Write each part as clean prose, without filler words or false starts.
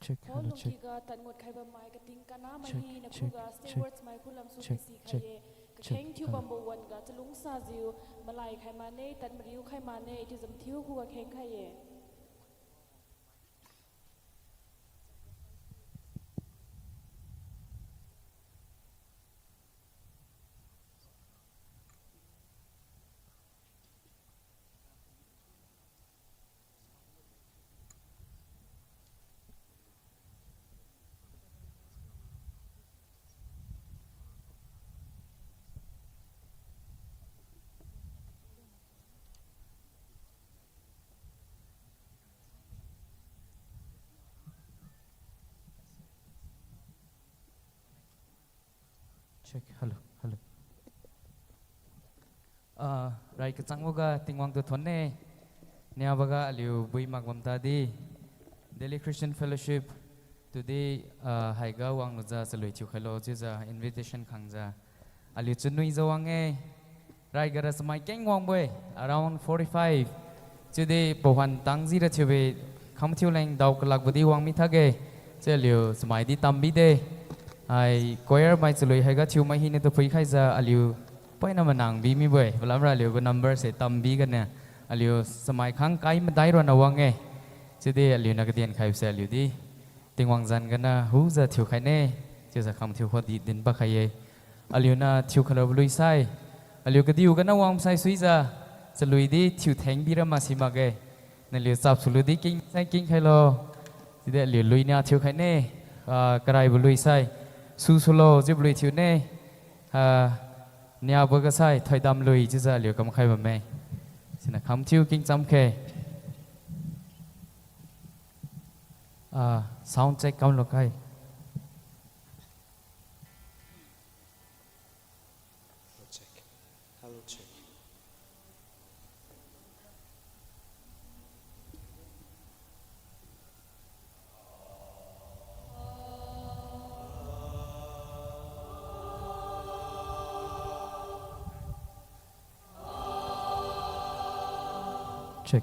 check Hol hello check lungkiga tangot khaiba mai ka ting kana mai check hi na check khuga check stewards mai khulam su check si check khaye ka check kheng thiu hello bambo wan ga chalung sa jiu malai khai ma ne tan mariu khai ma ne it is am thiu khuga kheng khaye check hello hello right ka changwaga tingwang to thonne nya baga aliu bui magwam ta di Daily Christian Fellowship today haiga wang nuja chaloi chu khalo chuja invitation khangja aliu chunui zawange right gara samai keng wang boy around 45 today pohan tangji ra chebe khamthiu leng daw kalak budi wang mi thage cheliu samai di tambi de ai choir mai chaloi haiga thiu mai hi ne to phui khai za aliu paina manang bi mi boy blamra aliu go number se tambi ga ne aliu samai khang kai ma dai ro na wange chede aliu na gadian khai se aliu di tingwang zan ga na hu za thiu khai ne che za kham thiu kho di din ba khai ye aliu na thiu khala blui sai aliu ga diu ga na wang sai sui za chalui di thiu theng bi ra ma si ma ge na liu sap sulu di king sai king khai lo chede aliu lui na thiu khai ne karai blui sai su solo jib lui thiu ne nya boga sai thoi dam lui chi za liu kam khai ba me sina kham thiu king cham khe sound check kam lo kai check. Hello, check. check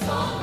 song